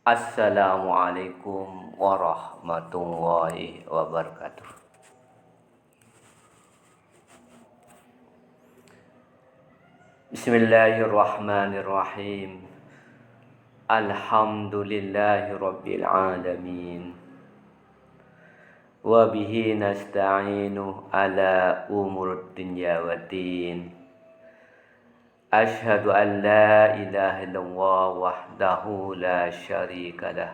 Assalamualaikum warahmatullahi wabarakatuh. Bismillahirrahmanirrahim. Alhamdulillahi rabbil alamin. Wa bihi nasta'inu ala umur dunya waddin. Ashhadu an la ilaha illallah wahdahu la syarika lah.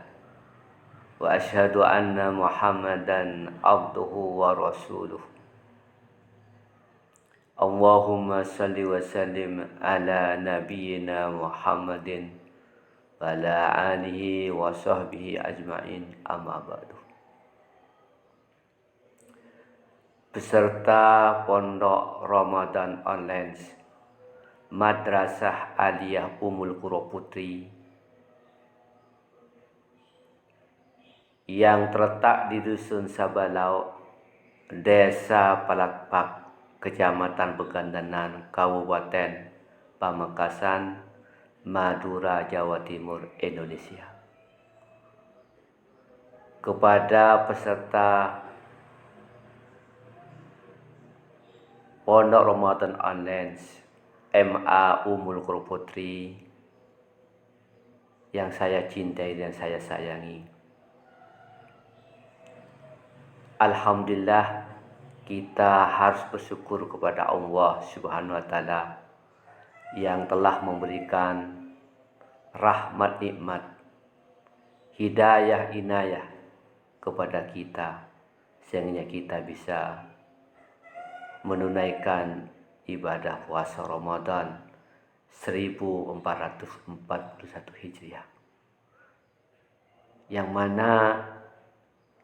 Wa ashhadu anna Muhammadan abduhu wa rasuluh. Allahumma salli wa sallim ala nabiyyina Muhammadin wa ala alihi wa sahbihi ajma'in, amma ba'du. Peserta Pondok Ramadan Online Madrasah Aliyah Ummul Qura Putri yang terletak di Dusun Sabalau, Desa Palakpak, Kecamatan Bekandanan, Kabupaten Pamekasan, Madura, Jawa Timur, Indonesia. Kepada peserta Pondok Ramadan Online MA Ummul Qura Putri yang saya cintai dan saya sayangi, alhamdulillah, kita harus bersyukur kepada Allah Subhanahu wa Ta'ala yang telah memberikan rahmat nikmat, hidayah inayah kepada kita sehingga kita bisa menunaikan ibadah puasa Ramadan 1441 Hijriah, yang mana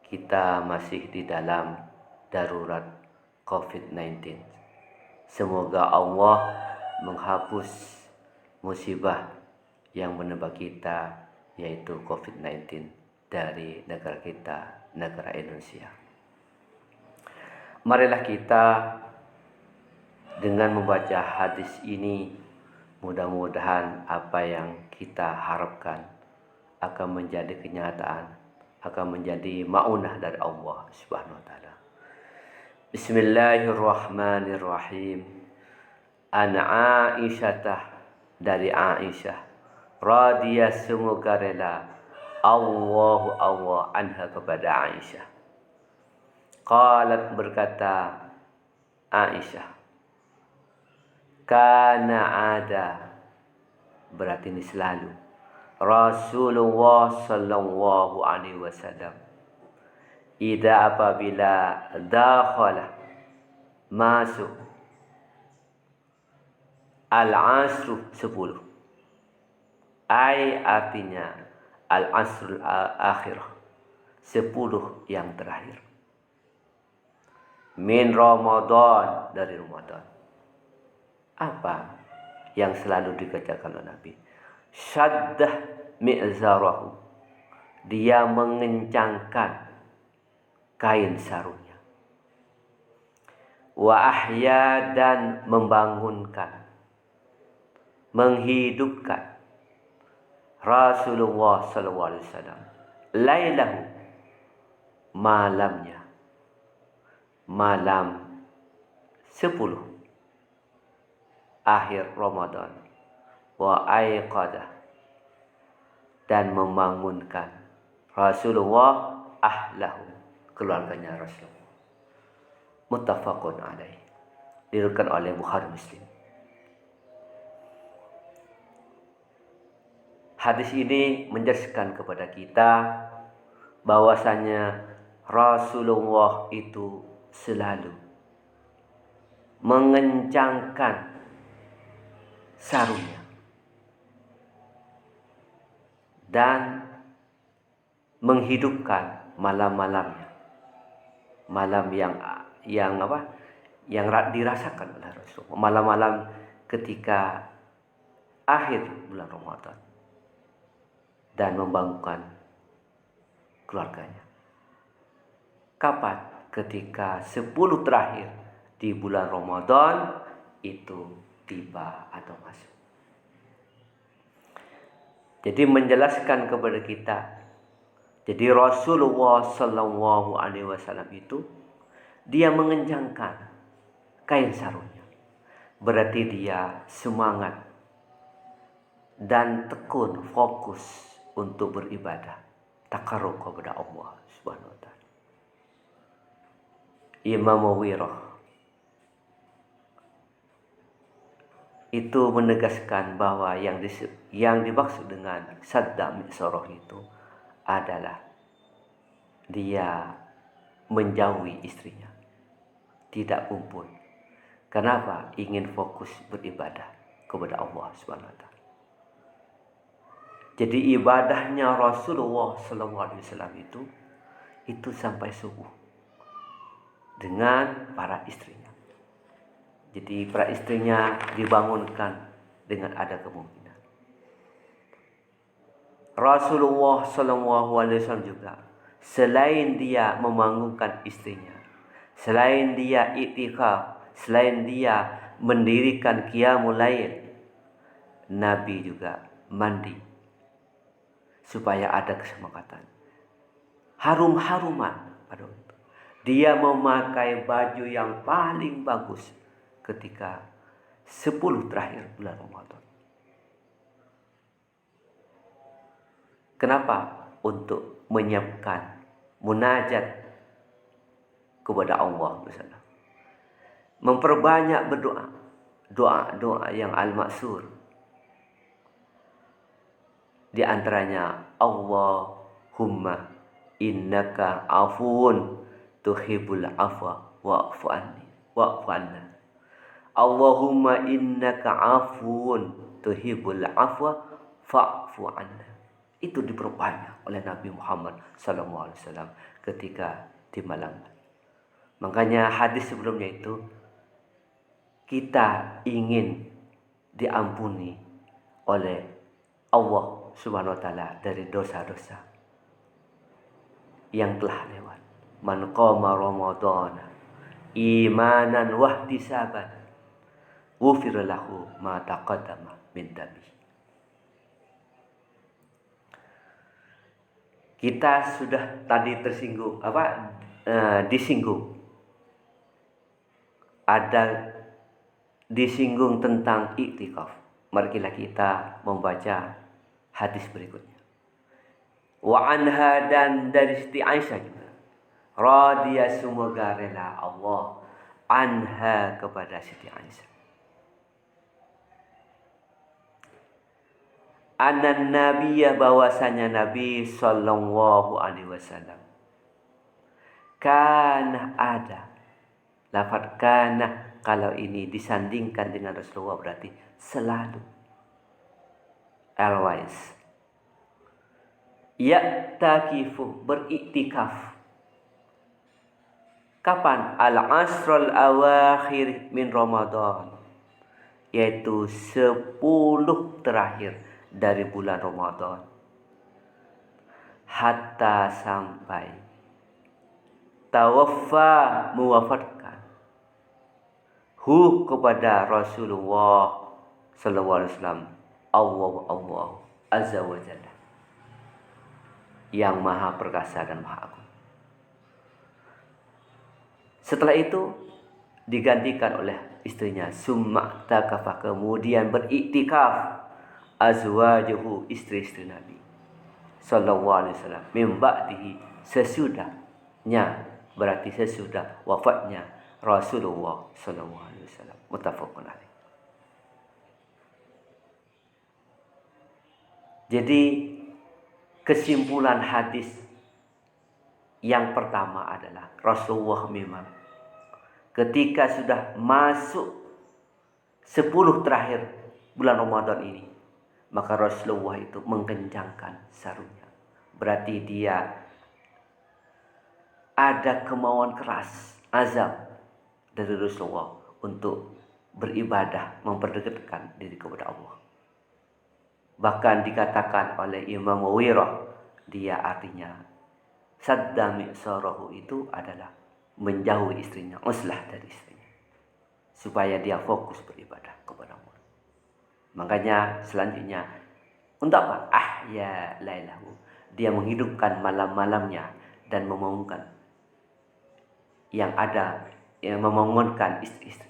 kita masih di dalam darurat COVID-19. Semoga Allah menghapus musibah yang menimpa kita, yaitu COVID-19, dari negara kita, negara Indonesia. Marilah kita dengan membaca hadis ini, mudah-mudahan apa yang kita harapkan akan menjadi kenyataan, akan menjadi ma'unah dari Allah Subhanahu wa Ta'ala. Bismillahirrahmanirrahim. An Aisyah, dari Aisyah, radiyallahu semoga rela Allah anha kepada Aisyah. Qalat, berkata Aisyah, kana ada, berarti ini selalu, Rasulullah sallallahu alaihi wasallam, idza apabila dakhala, masuk, al-asru 10, artinya al-asrul akhirah, 10 yang terakhir, min Ramadan, dari Ramadan. Apa yang selalu dikerjakan oleh Nabi? Syaddah mi'zarahu, dia mengencangkan kain sarungnya. Wa ahya, dan membangunkan, menghidupkan Rasulullah sallallahu alaihi wasallam, lailahu, malamnya, malam 10 akhir Ramadan. Wa aiqadah, dan membangunkan Rasulullah ahlahu, keluarganya Rasulullah. Muttafaqun alaih, diriwayatkan oleh Bukhari Muslim. Hadis ini menjelaskan kepada kita bahwasanya Rasulullah itu selalu mengencangkan sarungnya dan menghidupkan malam-malamnya, malam yang dirasakan oleh Rasulullah, malam-malam ketika akhir bulan Ramadan, dan membangunkan keluarganya. Kapan? Ketika 10 terakhir di bulan Ramadan itu tiba atau masuk. Jadi menjelaskan kepada kita. Jadi Rasulullah Sallallahu Alaihi Wasallam itu dia mengencangkan kain sarungnya. Berarti dia semangat dan tekun fokus untuk beribadah, takarrub kepada Allah Subhanahu wa taala. Imam Wirah itu menegaskan bahwa yang dimaksud dengan sadda mi'sarah itu adalah dia menjauhi istrinya, tidak kumpul. Kenapa? Ingin fokus beribadah kepada Allah Subhanahu wa taala. Jadi ibadahnya Rasulullah SAW itu sampai subuh dengan para istrinya. Jadi para istrinya dibangunkan dengan ada kemungkinan. Rasulullah SAW juga selain dia membangunkan istrinya, selain dia i'tikaf, selain dia mendirikan qiyamul lail, Nabi juga mandi supaya ada kesemangatan. Harum-haruman pada waktu itu. Dia memakai baju yang paling bagus ketika 10 terakhir bulan Ramadan. Kenapa? Untuk menyiapkan munajat kepada Allah bersama. Memperbanyak berdoa. Doa-doa yang al-maksur. Di antaranya Allahumma innaka afuun tuhibbul afwa wa'fu anni wa'fu anna. Allahumma innaka afuun tuhibbul afwa fa'fu anna. Itu diperbanyak oleh Nabi Muhammad SAW ketika di malam. Makanya hadis sebelumnya itu kita ingin diampuni oleh Allah Subhanahu wa taala dari dosa-dosa yang telah lewat. Man qama ramadhana imanan wahtisaban ghufira lahu ma taqaddama min dhanbi. Kita sudah tadi disinggung. Ada disinggung tentang iktikaf. Mari kita membaca hadis berikutnya. Wa anha, dan dari Siti Aisyah juga. Radiyallahu semoga rela Allah anha kepada Siti Aisyah. Anan nabiyya, bahwasanya Nabi sallallahu alaihi wasallam kana ada. Lafaz kana kalau ini disandingkan dengan Rasulullah berarti selalu, always. Ya'takifu, beriktikaf. Kapan? Al-asrul awakhir min Ramadan, yaitu 10 terakhir dari bulan Ramadan, hatta sampai tawaffa, mewafatkan kepada Rasulullah sallallahu alaihi wasallam Allah azza wa jalla, yang maha perkasa dan maha agung. Setelah itu digantikan oleh istrinya, summa takafa, kemudian beriktikaf azwajuhu, istri-istri Nabi sallallahu alaihi wasallam, min ba'dihi, sesudahnya, berarti sesudah wafatnya Rasulullah sallallahu alaihi wasallam. Muttafaqun alaih. Jadi kesimpulan hadis yang pertama adalah Rasulullah memang ketika sudah masuk 10 terakhir bulan Ramadan ini, maka Rasulullah itu mengencangkan sarungnya. Berarti dia ada kemauan keras, azam dari Rasulullah untuk beribadah, memperdekatkan diri kepada Allah. Bahkan dikatakan oleh Imam Wirah, dia artinya sadda mi'sarahu itu adalah menjauhi istrinya, uslah dari istrinya, supaya dia fokus beribadah kepada Allah. Makanya selanjutnya Untuk apa? Ahya lailahu. Dia menghidupkan malam-malamnya dan memohonkan yang ada, yang memohonkan istri-istri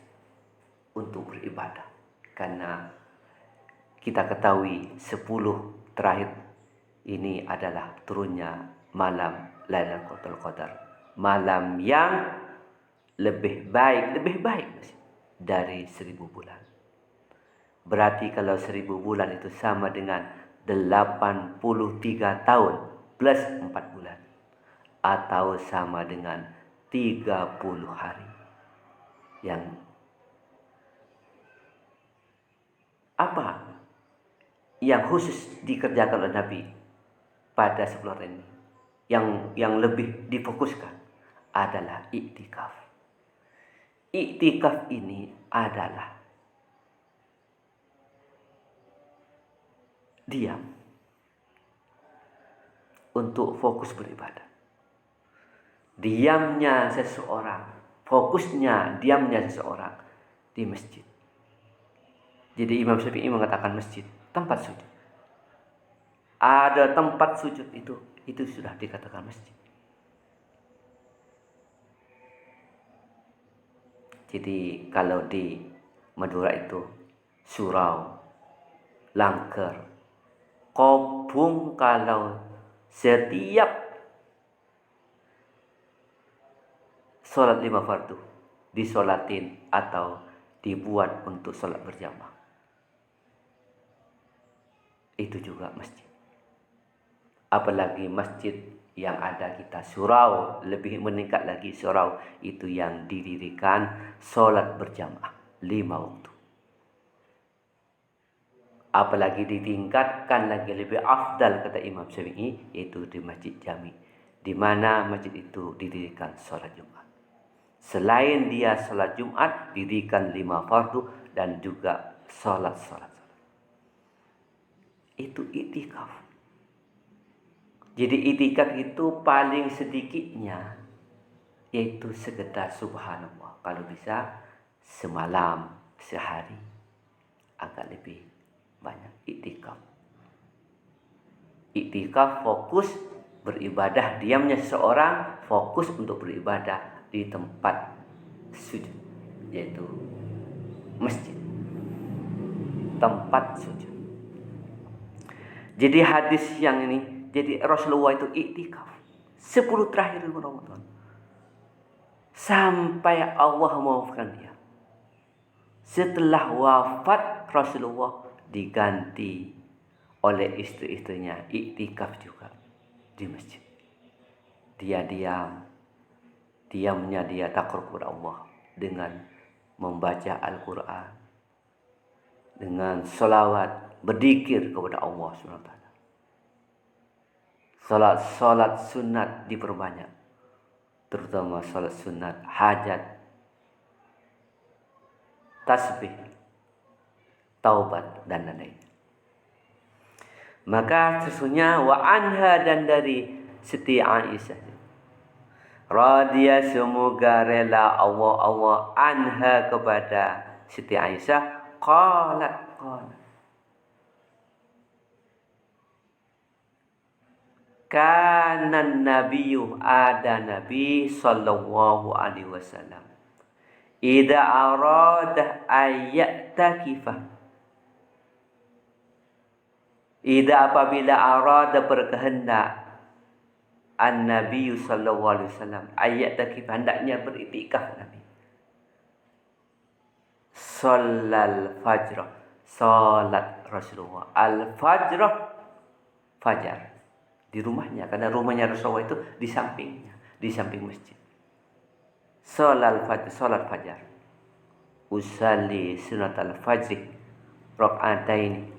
untuk beribadah. Karena kita ketahui 10 terakhir ini adalah turunnya malam Lailatul Qadar. Malam yang lebih baik dari 1000 bulan. Berarti kalau 1000 bulan itu sama dengan 83 tahun plus 4 bulan. Atau sama dengan 30 hari. Yang apa yang khusus dikerjakan oleh Nabi pada 10 hari ini? Yang lebih difokuskan adalah iktikaf. Iktikaf ini adalah diam untuk fokus beribadah. Diamnya seseorang, fokusnya diamnya seseorang di masjid. Jadi Imam Syafi'i mengatakan masjid tempat sujud. Ada tempat sujud itu sudah dikatakan masjid. Jadi kalau di Madura itu surau, langker, kobung, kalau setiap sholat 5 fardu disolatin atau dibuat untuk sholat berjamaah, itu juga masjid. Apalagi masjid yang ada kita surau, lebih meningkat lagi surau itu yang didirikan sholat berjamaah 5 waktu. Apalagi ditingkatkan lagi lebih afdal kata Imam Syafi'i, yaitu di Masjid Jami, di mana masjid itu didirikan sholat Jumat. Selain dia sholat Jumat, didirikan 5 fardu dan juga sholat. Itu iktikaf. Jadi iktikaf itu paling sedikitnya yaitu sekedar subhanallah. Kalau bisa semalam, sehari, agak lebih banyak iktikaf. Iktikaf fokus beribadah, diamnya seseorang fokus untuk beribadah di tempat sujud, yaitu masjid, tempat sujud. Jadi hadis yang ini, jadi Rasulullah itu iktikaf 10 terakhir Ramadan sampai Allah memaafkan dia. Setelah wafat Rasulullah diganti oleh istri-istrinya iktikaf juga di masjid. Dia diamnya dia takarrub kepada Allah dengan membaca Al-Quran, dengan selawat, berzikir kepada Allah SWT. Salat sunat diperbanyak, terutama salat sunat hajat, tasbih, taubat dan lain-lain. Maka sesungguhnya wa anha, dan dari Siti Aisyah radhiya, semoga rela Allah anha kepada Siti Aisyah, qalat kana nabiyyu, ada Nabi sallallahu alaihi wasallam, idza arada ayyatakifah, apabila arada berkehendak an-Nabi sallallahu alaihi wasallam ayyatakif, hendaknya beriktikaf Nabi, sholal fajr, salat Rasulullah al-fajr, fajar, di rumahnya, karena rumahnya Rasulullah itu di sampingnya, di samping masjid. Sholal fajr, salat fajar. Usalli sunatal fajr rakaatain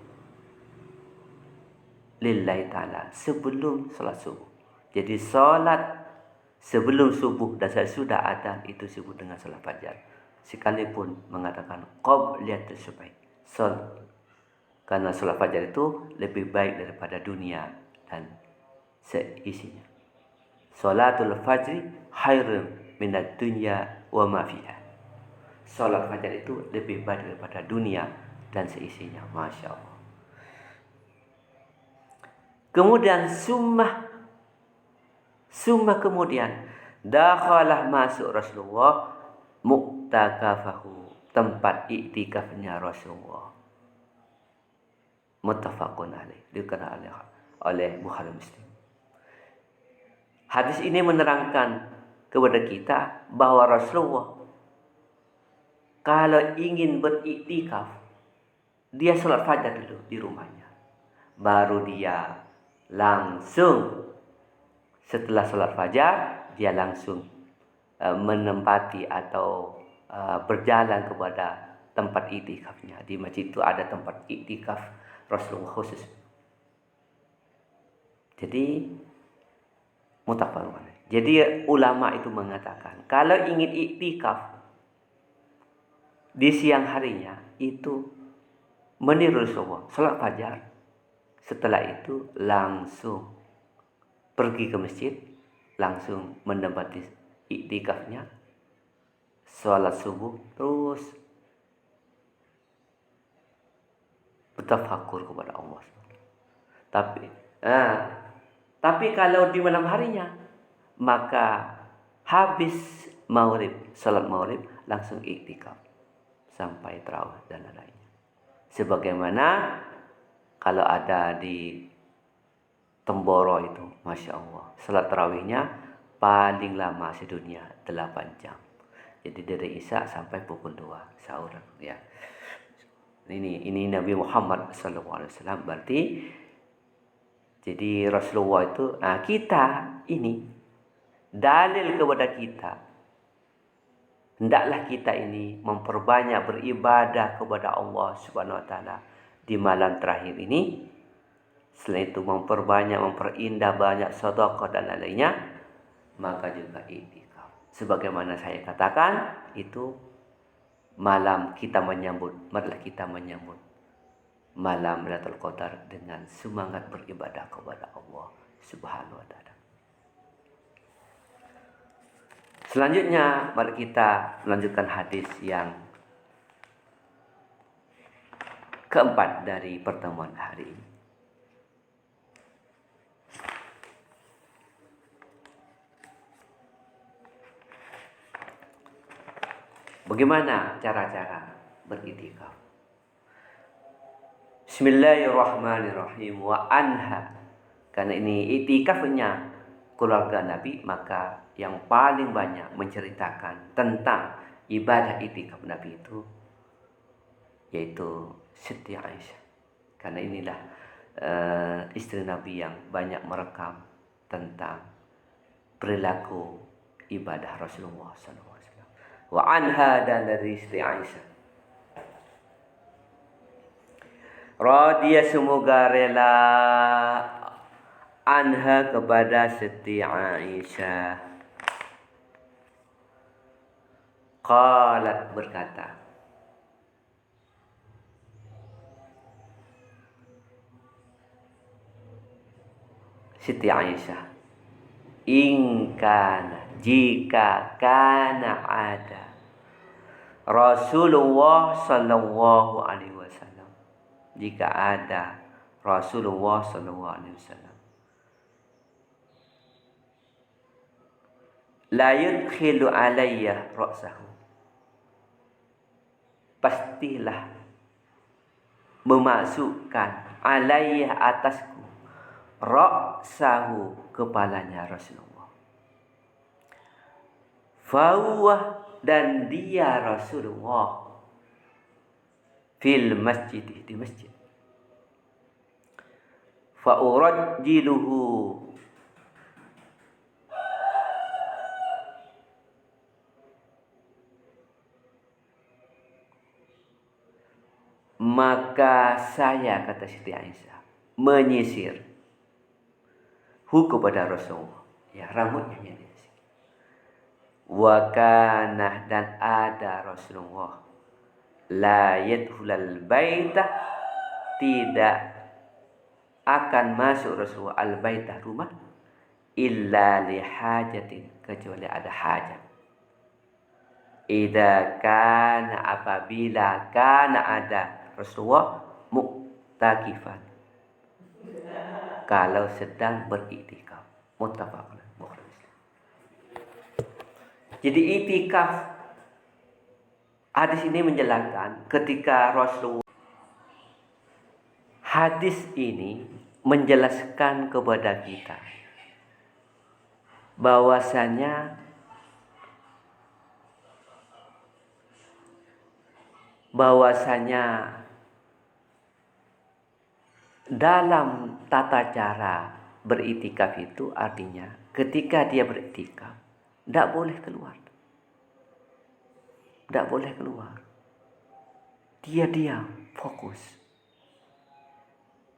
lillahi ta'ala, sebelum salat subuh. Jadi salat sebelum subuh dan sesudah adzan itu disebut dengan salat fajar. Sekalipun mengatakan qabliyatus subh, karena salat fajar itu lebih baik daripada dunia dan seisinya. Salatul fajri khairun minad dunya wa ma fiha. Salat fajar itu lebih baik daripada dunia dan seisinya. Masya Allah. Kemudian summa kemudian dakhalah masuk Rasulullah mu'takafahu, tempat iktikafnya Rasulullah. Muttafaqun alaih, dikatakan oleh Bukhari Muslim. Hadis ini menerangkan kepada kita bahwa Rasulullah kalau ingin beriktikaf, dia sholat fajar dulu di rumahnya. Baru dia langsung setelah sholat fajar, dia langsung menempati atau berjalan kepada tempat iktikafnya. Di masjid itu ada tempat iktikaf Rasulullah khusus. Jadi mutafaqun. Jadi ulama itu mengatakan kalau ingin iktikaf di siang harinya itu meniru Rasulullah, salat fajar. Setelah itu langsung pergi ke masjid, langsung menempati iktikafnya, salat subuh, terus bertafakur kepada Allah. Tapi kalau di malam harinya, maka habis maghrib, salat maghrib, langsung iktikaf sampai tarawih dan lain-lainnya. Sebagaimana kalau ada di Temboro itu, Masya Allah, salat tarawihnya paling lama sedunia 8 jam. Jadi dari Isya sampai pukul 2 sahur ya. Ini Nabi Muhammad SAW. Berarti jadi Rasulullah itu, kita ini dalil kepada kita, hendaklah kita ini memperbanyak beribadah kepada Allah Subhanahu wa taala di malam terakhir ini. Selain itu memperindah banyak sedekah dan lainnya, maka juga iktikaf. Sebagaimana saya katakan, itu marilah kita menyambut malam Lailatul Qadar dengan semangat beribadah kepada Allah Subhanahu wa taala. Selanjutnya mari kita melanjutkan hadis yang keempat dari pertemuan hari ini. Bagaimana cara-cara beriktikaf? Bismillahirrahmanirrahim. Wa anha, karena ini iktikafnya keluarga Nabi, maka yang paling banyak menceritakan tentang ibadah iktikaf Nabi itu yaitu Siti Aisyah. Karena inilah istri Nabi yang banyak merekam tentang perilaku ibadah Rasulullah SAW. Wa anha, dan dari Siti Aisyah, radhiya semoga rela anha kepada Siti Aisyah, qalat berkata, Siti Aisyah, jika kana ada Rasulullah sallallahu alaihi wasallam, jika ada Rasulullah sallallahu alaihi wasallam, la yudkhilu alayya ra'sahu, pastilah memasukkan alayya atasku, ra'sahu kepalanya Rasulullah, fahuwa, dan dia Rasulullah, fil masjid, di masjid, fa'urajjiluhu, maka saya, kata Siti Aisyah, menyisir kepada Rasulullah, ya rambutnya menyisir. Wa kana, dan ada Rasulullah, la yadkhulul baita, tidak akan masuk Rasulullah al-baitah, rumah, illa li hajatin, kecuali ada hajat. Idza kana, apabila kana ada Rasulullah mu'takifan, kalau sedang beriktikaf. Muttafaqun alaih. Jadi iktikaf, hadis ini menjelaskan ketika Rasulullah, hadis ini menjelaskan kepada kita bahwasanya dalam tata cara beriktikaf itu artinya ketika dia beriktikaf tidak boleh keluar. Tidak boleh keluar. Dia diam, fokus.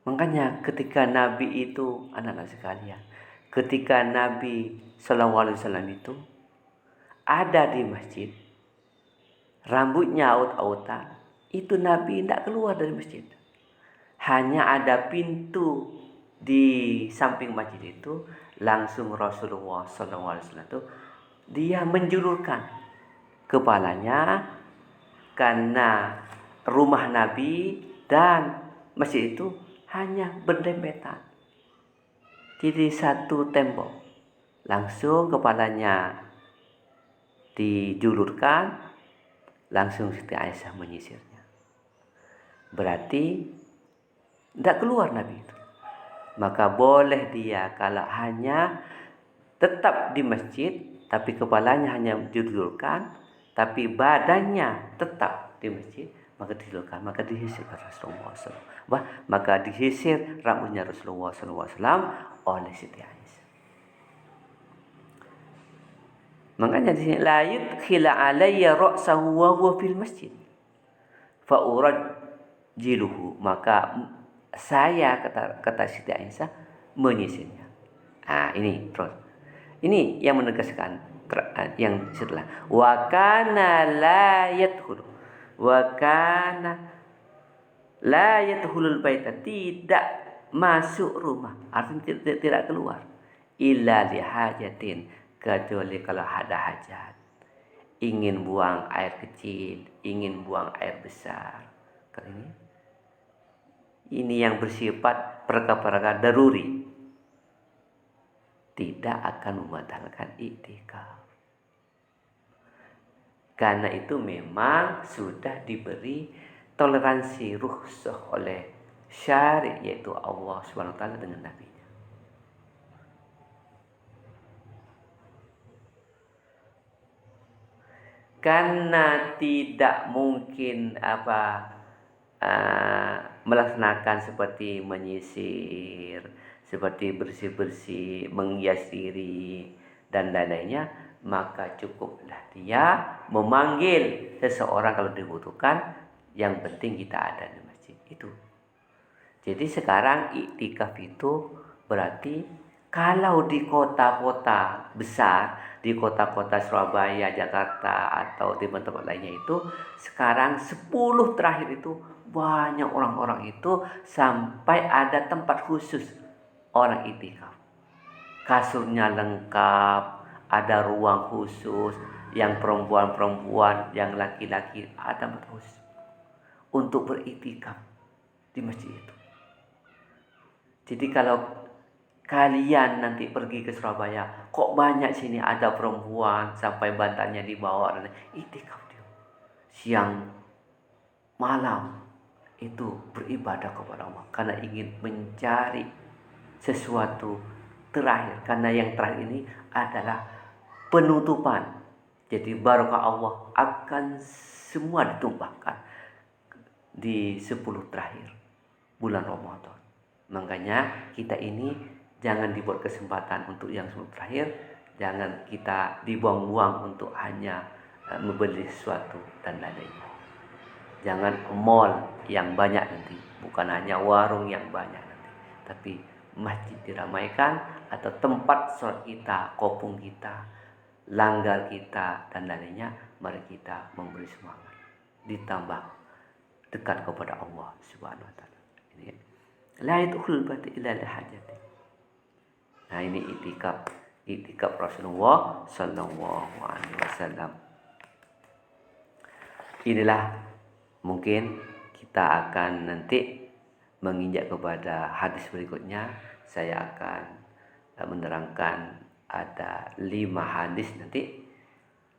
Makanya ketika Nabi itu, anak-anak sekalian, ketika Nabi SAW itu ada di masjid, rambutnya aut-autan, itu Nabi tidak keluar dari masjid. Hanya ada pintu di samping masjid itu, langsung Rasulullah SAW itu dia menjulurkan kepalanya, karena rumah Nabi dan masjid itu hanya berdempetan. Jadi satu tembok. Langsung kepalanya dijulurkan, langsung Siti Aisyah menyisirnya. Berarti tidak keluar Nabi itu. Maka boleh dia kalau hanya tetap di masjid, tapi kepalanya hanya dijulurkan, tapi badannya tetap di masjid, maka dijulurkan, maka dihisir Rasulullah SAW. Maka dihisir rambutnya Rasulullah SAW oleh Siti Aisyah. Makanya di sini la yudkhila alayya ra'sahu wa huwa fil masjid fa urajjiluhu, maka saya kata Siti Aisyah menyisirnya. Ini terus. Ini yang menegaskan yang setelah wa kana la yadkhulu baita, tidak masuk rumah, artinya tidak keluar, illa li hajatin, kecuali kalau ada hajat, ingin buang air kecil, ingin buang air besar. Ini yang bersifat perkara-perkara daruri, tidak akan membatalkan iktikaf. Karena itu memang sudah diberi toleransi rukhsah oleh syari', yaitu Allah SWT dengan Nabi-Nya. Karena tidak mungkin melaksanakan seperti menyisir, seperti bersih-bersih, menghias diri dan lain-lainnya, maka cukuplah dia memanggil seseorang kalau dibutuhkan. Yang penting kita ada di masjid itu. Jadi sekarang iktikaf itu berarti kalau di kota-kota besar, di kota-kota Surabaya, Jakarta atau di tempat lainnya itu, sekarang 10 terakhir itu banyak orang-orang itu sampai ada tempat khusus orang iktikaf. Kasurnya lengkap, ada ruang khusus, yang perempuan-perempuan, yang laki-laki ada tempat khusus untuk beriktikaf di masjid itu. Jadi kalau kalian nanti pergi ke Surabaya, kok banyak sini ada perempuan sampai bantalnya dibawa dan iktikaf dia. Siang malam itu beribadah kepada Allah karena ingin mencari sesuatu terakhir, karena yang terakhir ini adalah penutupan. Jadi barokah Allah akan semua ditumpahkan di 10 terakhir bulan Ramadan. Makanya kita ini jangan dibuat kesempatan untuk yang 10 terakhir, jangan kita dibuang-buang untuk hanya membeli sesuatu dan lain-lainnya. Jangan mall yang banyak nanti, bukan hanya warung yang banyak nanti, tapi masjid diramaikan, atau tempat sholat kita, kopung kita, langgar kita dan lainnya, mari kita memberi semangat, ditambah dekat kepada Allah Subhanahu wa taala. Ini la yadkhul baita illa li hajati. Nah, ini iktikaf Rasulullah sallallahu alaihi wasallam. Inilah mungkin kita akan nanti menginjak kepada hadis berikutnya, saya akan menerangkan ada 5 hadis nanti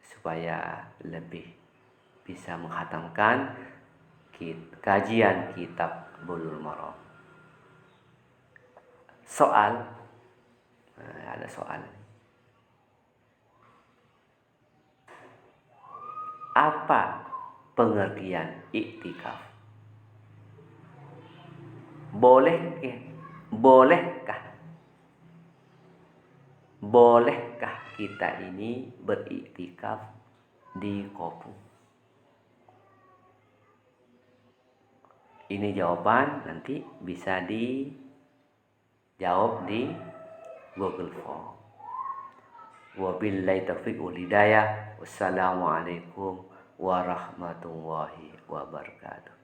supaya lebih bisa menghatamkan kajian kitab Bulughul Maram. Soal, ada soal. Apa pengertian iktikaf? Bolehkah kita ini beriktikaf di Kopung? Ini jawaban nanti bisa dijawab di Google Form. Wabillahi taufiq wal hidayah. Wassalamualaikum warahmatullahi wabarakatuh.